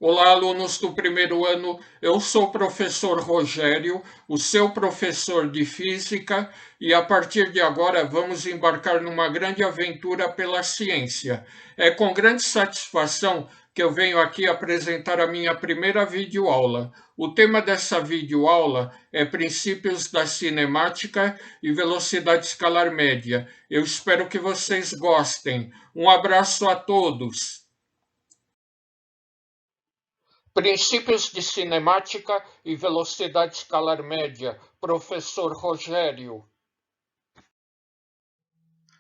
Olá, alunos do primeiro ano. Eu sou o professor Rogério, o seu professor de física, e a partir de agora vamos embarcar numa grande aventura pela ciência. É com grande satisfação que eu venho aqui apresentar a minha primeira videoaula. O tema dessa videoaula é Princípios da Cinemática e Velocidade Escalar Média. Eu espero que vocês gostem. Um abraço a todos. Princípios de cinemática e velocidade escalar média, professor Rogério.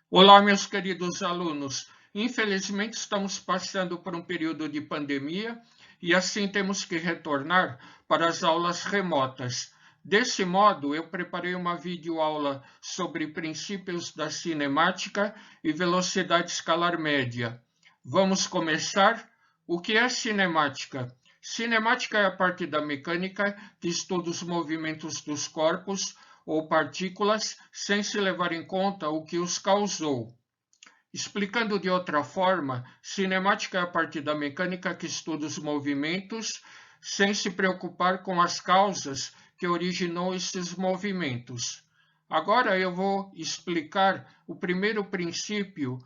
Olá, meus queridos alunos. Infelizmente, estamos passando por um período de pandemia e assim temos que retornar para as aulas remotas. Desse modo, eu preparei uma videoaula sobre princípios da cinemática e velocidade escalar média. Vamos começar? O que é cinemática? Cinemática é a parte da mecânica que estuda os movimentos dos corpos ou partículas sem se levar em conta o que os causou. Explicando de outra forma, cinemática é a parte da mecânica que estuda os movimentos sem se preocupar com as causas que originou esses movimentos. Agora eu vou explicar o primeiro princípio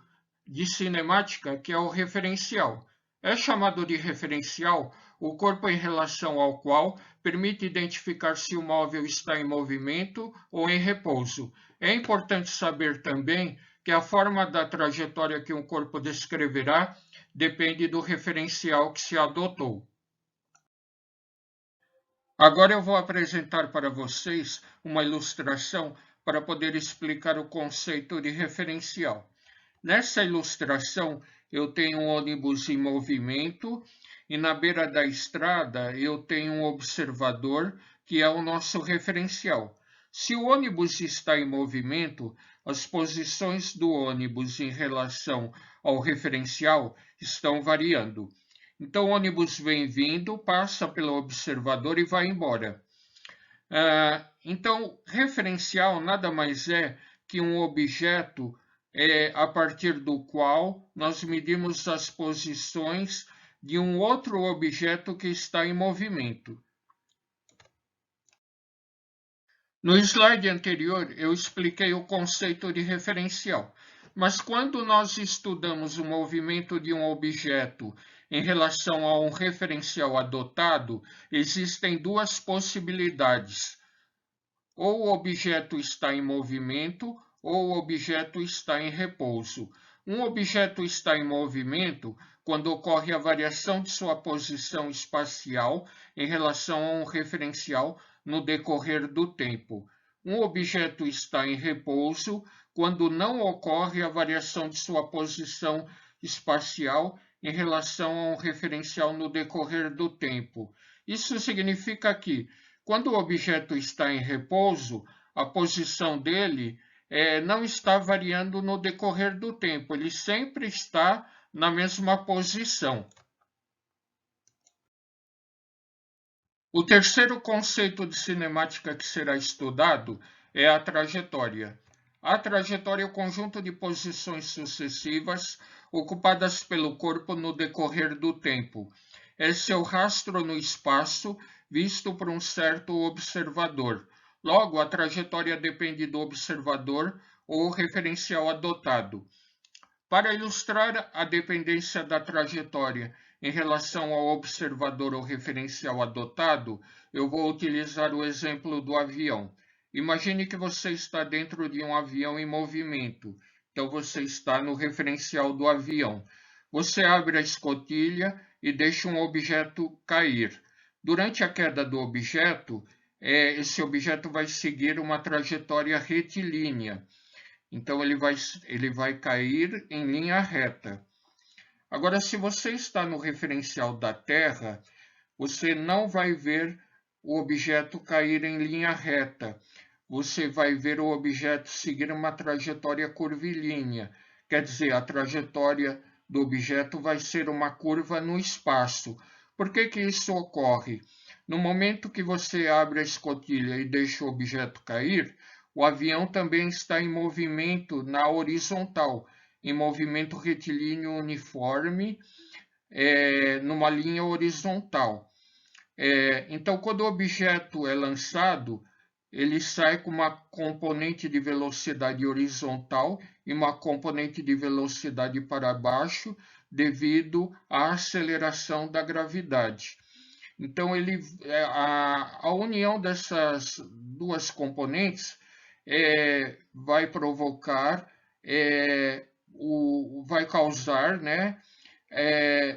de cinemática, que é o referencial. É chamado de referencial o corpo em relação ao qual permite identificar se o móvel está em movimento ou em repouso. É importante saber também que a forma da trajetória que um corpo descreverá depende do referencial que se adotou. Agora eu vou apresentar para vocês uma ilustração para poder explicar o conceito de referencial. Nessa ilustração, eu tenho um ônibus em movimento e na beira da estrada eu tenho um observador que é o nosso referencial. Se o ônibus está em movimento, as posições do ônibus em relação ao referencial estão variando. Então, o ônibus vem vindo, passa pelo observador e vai embora. Então, referencial nada mais é que um objeto a partir do qual nós medimos as posições de um outro objeto que está em movimento. No slide anterior, eu expliquei o conceito de referencial, mas quando nós estudamos o movimento de um objeto em relação a um referencial adotado, existem duas possibilidades. Ou o objeto está em movimento, ou o objeto está em repouso. Um objeto está em movimento quando ocorre a variação de sua posição espacial em relação a um referencial no decorrer do tempo. Um objeto está em repouso quando não ocorre a variação de sua posição espacial em relação a um referencial no decorrer do tempo. Isso significa que quando o objeto está em repouso, a posição dele não está variando no decorrer do tempo, ele sempre está na mesma posição. O terceiro conceito de cinemática que será estudado é a trajetória. A trajetória é o conjunto de posições sucessivas ocupadas pelo corpo no decorrer do tempo. É seu rastro no espaço visto por um certo observador. Logo, a trajetória depende do observador ou referencial adotado. Para ilustrar a dependência da trajetória em relação ao observador ou referencial adotado, eu vou utilizar o exemplo do avião. Imagine que você está dentro de um avião em movimento. Então, você está no referencial do avião. Você abre a escotilha e deixa um objeto cair. Durante a queda do objeto, esse objeto vai seguir uma trajetória retilínea. Então, ele vai cair em linha reta. Agora, se você está no referencial da Terra, você não vai ver o objeto cair em linha reta. Você vai ver o objeto seguir uma trajetória curvilínea. Quer dizer, a trajetória do objeto vai ser uma curva no espaço. Por que que isso ocorre? No momento que você abre a escotilha e deixa o objeto cair, o avião também está em movimento na horizontal, em movimento retilíneo uniforme, numa linha horizontal. Então, quando o objeto é lançado, ele sai com uma componente de velocidade horizontal e uma componente de velocidade para baixo, devido à aceleração da gravidade. Então, a união dessas duas componentes vai provocar, vai causar, né,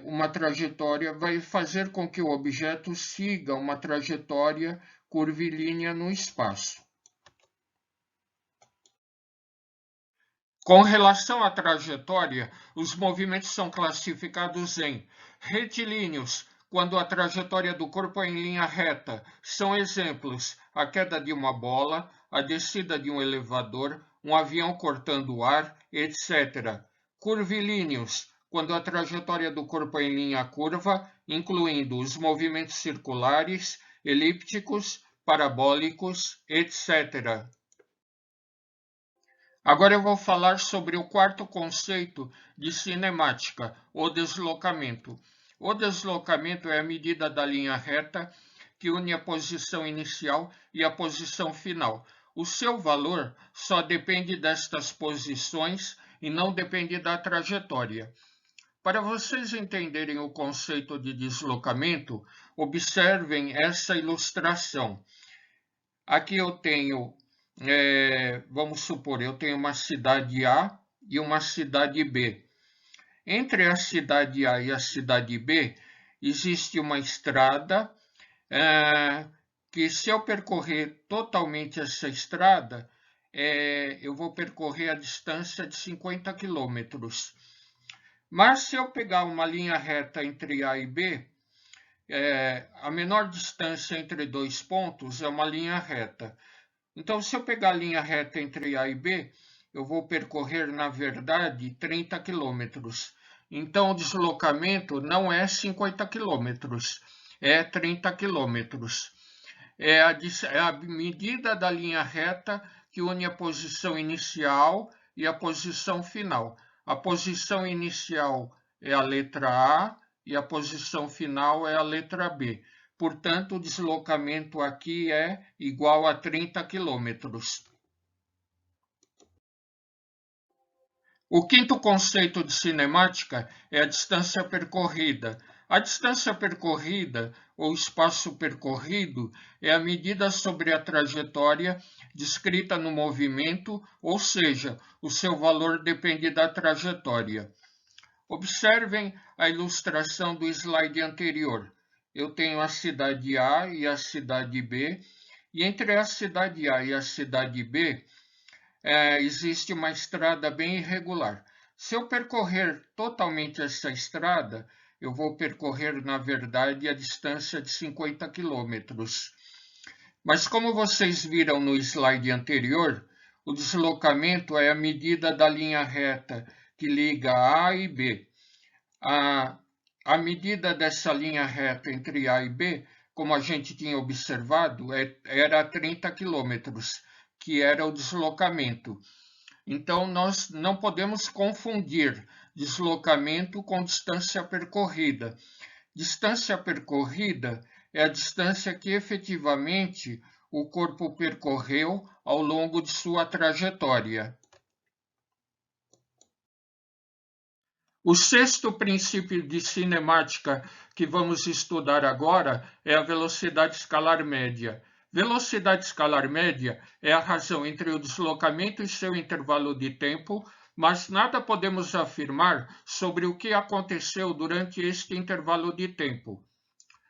uma trajetória, vai fazer com que o objeto siga uma trajetória curvilínea no espaço. Com relação à trajetória, os movimentos são classificados em retilíneos, quando a trajetória do corpo é em linha reta. São exemplos: a queda de uma bola, a descida de um elevador, um avião cortando o ar, etc. Curvilíneos, quando a trajetória do corpo é em linha curva, incluindo os movimentos circulares, elípticos, parabólicos, etc. Agora eu vou falar sobre o quarto conceito de cinemática, o deslocamento. O deslocamento é a medida da linha reta que une a posição inicial e a posição final. O seu valor só depende destas posições e não depende da trajetória. Para vocês entenderem o conceito de deslocamento, observem essa ilustração. Aqui eu tenho, vamos supor, eu tenho uma cidade A e uma cidade B. Entre a cidade A e a cidade B, existe uma estrada que, se eu percorrer totalmente essa estrada, eu vou percorrer a distância de 50 quilômetros. Mas se eu pegar uma linha reta entre A e B, a menor distância entre dois pontos é uma linha reta. Então, se eu pegar a linha reta entre A e B, eu vou percorrer, na verdade, 30 quilômetros. Então, o deslocamento não é 50 quilômetros, é 30 quilômetros. É a medida da linha reta que une a posição inicial e a posição final. A posição inicial é a letra A e a posição final é a letra B. Portanto, o deslocamento aqui é igual a 30 quilômetros. O quinto conceito de cinemática é a distância percorrida. A distância percorrida, ou espaço percorrido, é a medida sobre a trajetória descrita no movimento, ou seja, o seu valor depende da trajetória. Observem a ilustração do slide anterior. Eu tenho a cidade A e a cidade B, e entre a cidade A e a cidade B existe uma estrada bem irregular. Se eu percorrer totalmente essa estrada, eu vou percorrer, na verdade, a distância de 50 quilômetros. Mas como vocês viram no slide anterior, o deslocamento é a medida da linha reta que liga A e B. A medida dessa linha reta entre A e B, como a gente tinha observado, era 30 quilômetros, que era o deslocamento. Então, nós não podemos confundir deslocamento com distância percorrida. Distância percorrida é a distância que efetivamente o corpo percorreu ao longo de sua trajetória. O sexto princípio de cinemática que vamos estudar agora é a velocidade escalar média. Velocidade escalar média é a razão entre o deslocamento e seu intervalo de tempo, mas nada podemos afirmar sobre o que aconteceu durante este intervalo de tempo.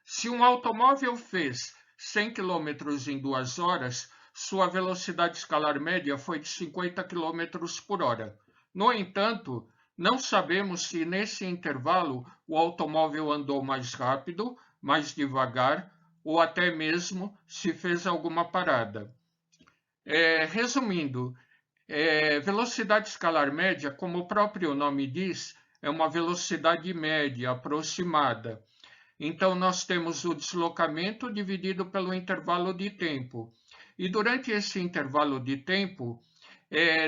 Se um automóvel fez 100 km em 2 horas, sua velocidade escalar média foi de 50 km por hora. No entanto, não sabemos se nesse intervalo o automóvel andou mais rápido, mais devagar ou até mesmo se fez alguma parada. Resumindo, velocidade escalar média, como o próprio nome diz, é uma velocidade média aproximada. Então, nós temos o deslocamento dividido pelo intervalo de tempo. E durante esse intervalo de tempo,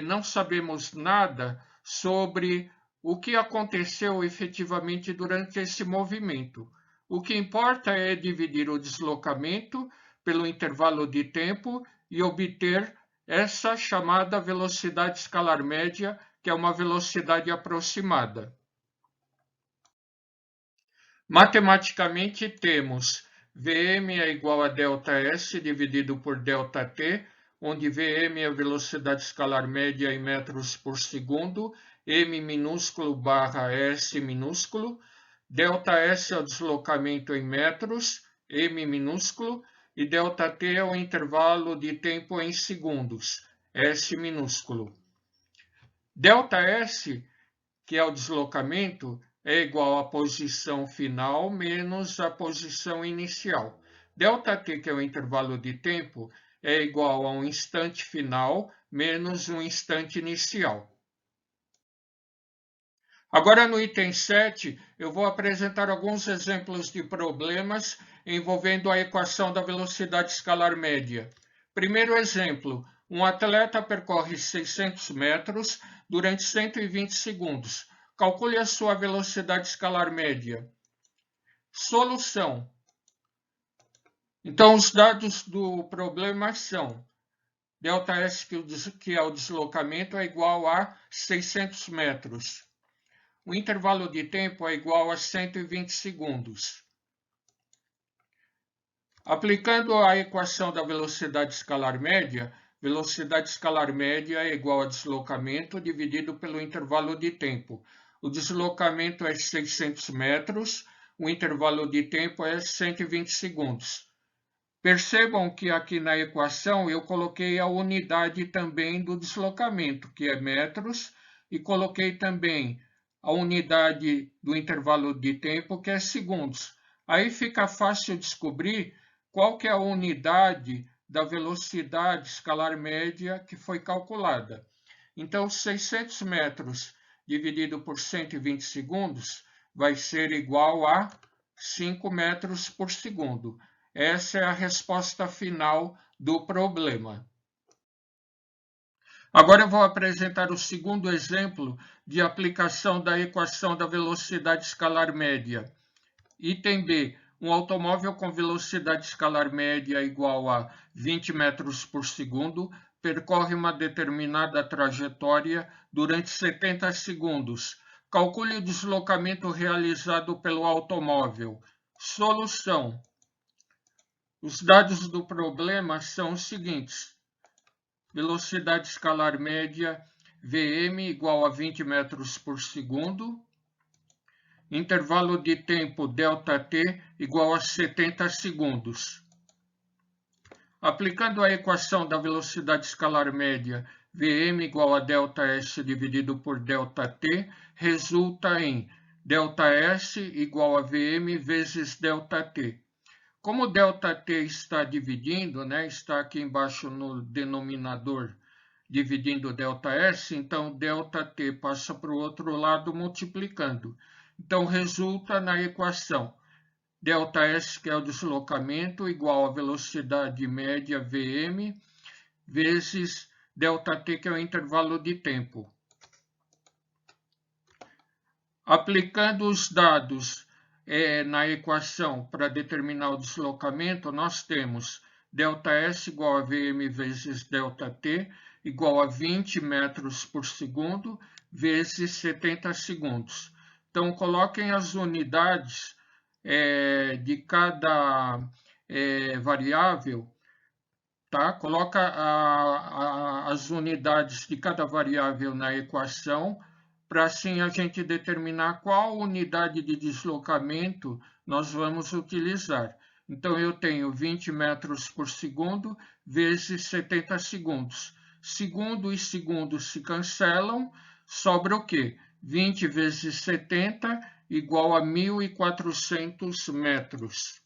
não sabemos nada sobre o que aconteceu efetivamente durante esse movimento. O que importa é dividir o deslocamento pelo intervalo de tempo e obter essa chamada velocidade escalar média, que é uma velocidade aproximada. Matematicamente temos Vm é igual a ΔS dividido por ΔT, onde Vm é a velocidade escalar média em metros por segundo, m minúsculo barra s minúsculo, ΔS é o deslocamento em metros, m minúsculo, e ΔT é o intervalo de tempo em segundos, s minúsculo. ΔS, que é o deslocamento, é igual à posição final menos a posição inicial. ΔT, que é o intervalo de tempo, é igual a um instante final menos um instante inicial. Agora, no item 7, eu vou apresentar alguns exemplos de problemas envolvendo a equação da velocidade escalar média. Primeiro exemplo, um atleta percorre 600 metros durante 120 segundos. Calcule a sua velocidade escalar média. Solução. Então, os dados do problema são ΔS, que é o deslocamento, é igual a 600 metros. O intervalo de tempo é igual a 120 segundos. Aplicando a equação da velocidade escalar média é igual a deslocamento dividido pelo intervalo de tempo. O deslocamento é 600 metros, o intervalo de tempo é 120 segundos. Percebam que aqui na equação eu coloquei a unidade também do deslocamento, que é metros, e coloquei também a unidade do intervalo de tempo, que é segundos. Aí fica fácil descobrir qual que é a unidade da velocidade escalar média que foi calculada. Então, 600 metros dividido por 120 segundos vai ser igual a 5 metros por segundo. Essa é a resposta final do problema. Agora eu vou apresentar o segundo exemplo de aplicação da equação da velocidade escalar média. Item B. Um automóvel com velocidade escalar média igual a 20 metros por segundo percorre uma determinada trajetória durante 70 segundos. Calcule o deslocamento realizado pelo automóvel. Solução. Os dados do problema são os seguintes. Velocidade escalar média, Vm igual a 20 metros por segundo. Intervalo de tempo ΔT igual a 70 segundos. Aplicando a equação da velocidade escalar média, Vm igual a ΔS dividido por ΔT, resulta em ΔS igual a Vm vezes ΔT. Como ΔT está dividindo, está aqui embaixo no denominador, dividindo ΔS, então ΔT passa para o outro lado multiplicando. Então, resulta na equação ΔS, que é o deslocamento, igual a velocidade média Vm, vezes ΔT, que é o intervalo de tempo. Aplicando os dados na equação para determinar o deslocamento, nós temos ΔS igual a Vm vezes ΔT, igual a 20 metros por segundo, vezes 70 segundos. Então, coloquem as unidades de cada variável, tá? Coloca as unidades de cada variável na equação, para assim a gente determinar qual unidade de deslocamento nós vamos utilizar. Então, eu tenho 20 metros por segundo vezes 70 segundos. Segundo e segundo se cancelam, sobra o quê? 20 vezes 70 igual a 1.400 metros.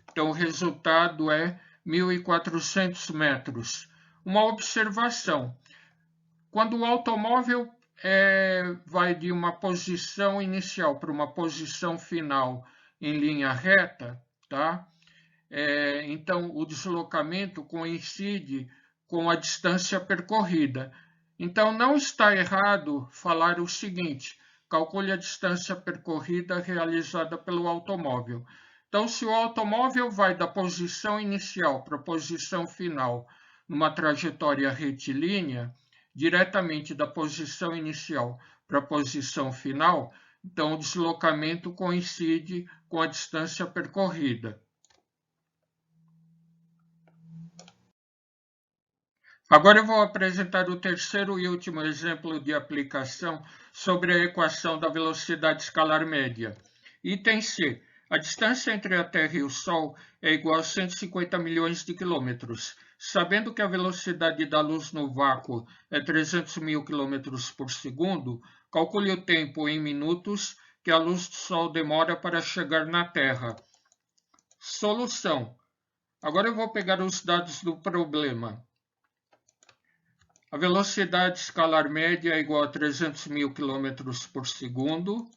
Então, o resultado é 1.400 metros. Uma observação. Quando o automóvel vai de uma posição inicial para uma posição final em linha reta, tá? Então, o deslocamento coincide com a distância percorrida. Então, não está errado falar o seguinte: calcule a distância percorrida realizada pelo automóvel. Então, se o automóvel vai da posição inicial para a posição final numa trajetória retilínea, diretamente da posição inicial para a posição final, então o deslocamento coincide com a distância percorrida. Agora eu vou apresentar o terceiro e último exemplo de aplicação sobre a equação da velocidade escalar média. Item C. A distância entre a Terra e o Sol é igual a 150 milhões de quilômetros. Sabendo que a velocidade da luz no vácuo é 300 mil quilômetros por segundo, calcule o tempo em minutos que a luz do Sol demora para chegar na Terra. Solução. Agora eu vou pegar os dados do problema. A velocidade escalar média é igual a 300 mil quilômetros por segundo.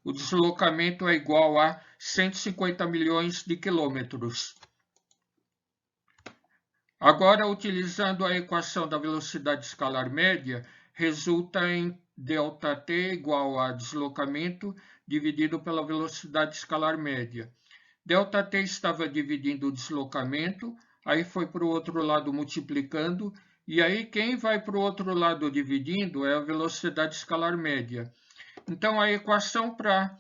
O deslocamento é igual a 150 milhões de quilômetros. Agora, utilizando a equação da velocidade escalar média, resulta em ΔT igual a deslocamento dividido pela velocidade escalar média. ΔT estava dividindo o deslocamento, aí foi para o outro lado multiplicando, e aí quem vai para o outro lado dividindo é a velocidade escalar média. Então, a equação para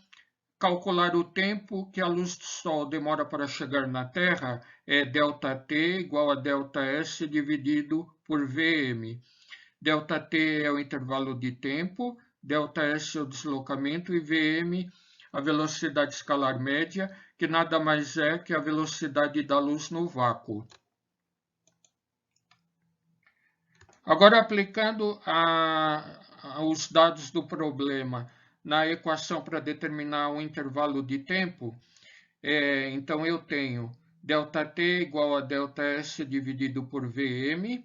calcular o tempo que a luz do Sol demora para chegar na Terra é ΔT igual a ΔS dividido por Vm. ΔT é o intervalo de tempo, ΔS é o deslocamento e Vm a velocidade escalar média, que nada mais é que a velocidade da luz no vácuo. Agora, aplicando os dados do problema na equação para determinar o intervalo de tempo, então eu tenho ΔT igual a ΔS dividido por Vm,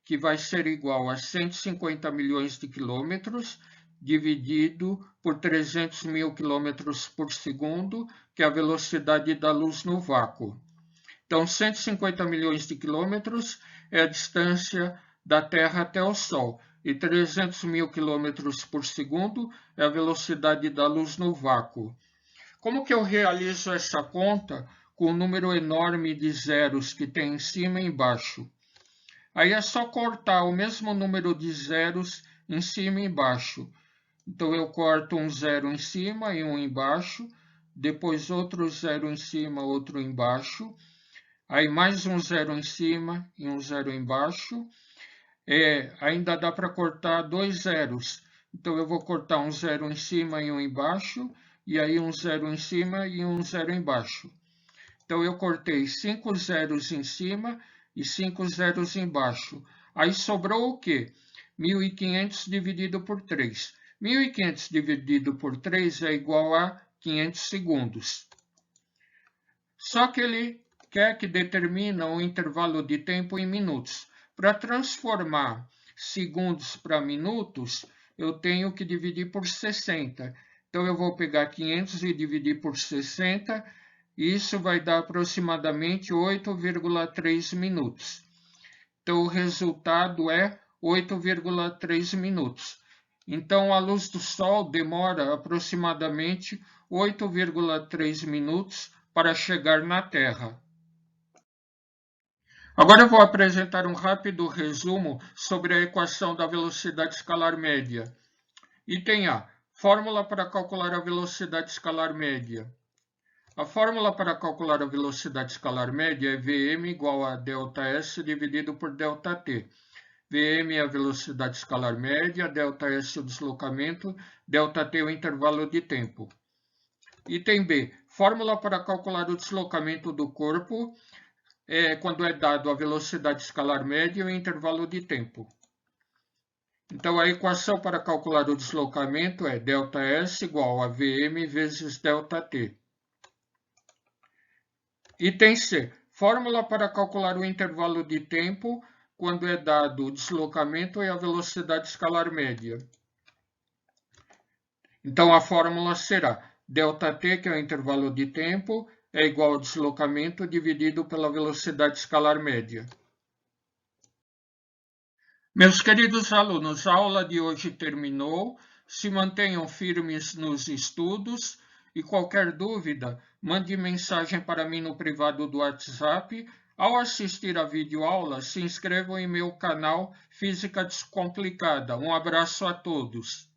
que vai ser igual a 150 milhões de quilômetros, dividido por 300 mil quilômetros por segundo, que é a velocidade da luz no vácuo. Então, 150 milhões de quilômetros é a distância da Terra até o Sol, e 300 mil quilômetros por segundo é a velocidade da luz no vácuo. Como que eu realizo essa conta com um número enorme de zeros que tem em cima e embaixo? Aí é só cortar o mesmo número de zeros em cima e embaixo. Então eu corto um zero em cima e um embaixo, depois outro zero em cima, outro embaixo, aí mais um zero em cima e um zero embaixo. Ainda dá para cortar dois zeros. Então eu vou cortar um zero em cima e um embaixo, e aí um zero em cima e um zero embaixo. Então eu cortei 5 zeros em cima e 5 zeros embaixo. Aí sobrou o quê? 1.500 dividido por 3. 1.500 dividido por 3 é igual a 500 segundos. Só que ele quer que determine o intervalo de tempo em minutos. Para transformar segundos para minutos, eu tenho que dividir por 60. Então eu vou pegar 500 e dividir por 60, e isso vai dar aproximadamente 8,3 minutos. Então o resultado é 8,3 minutos. Então a luz do Sol demora aproximadamente 8,3 minutos para chegar na Terra. Agora eu vou apresentar um rápido resumo sobre a equação da velocidade escalar média. Item A. Fórmula para calcular a velocidade escalar média. A fórmula para calcular a velocidade escalar média é Vm igual a ΔS dividido por ΔT. Vm é a velocidade escalar média, ΔS é o deslocamento, ΔT é o intervalo de tempo. Item B. Fórmula para calcular o deslocamento do corpo quando é dado a velocidade escalar média e o intervalo de tempo. Então, a equação para calcular o deslocamento é ΔS igual a Vm vezes ΔT. Item C. Fórmula para calcular o intervalo de tempo quando é dado o deslocamento e a velocidade escalar média. Então, a fórmula será ΔT, que é o intervalo de tempo, é igual ao deslocamento dividido pela velocidade escalar média. Meus queridos alunos, a aula de hoje terminou. se mantenham firmes nos estudos e qualquer dúvida, mande mensagem para mim no privado do WhatsApp. Ao assistir a videoaula, se inscrevam em meu canal Física Descomplicada. Um abraço a todos.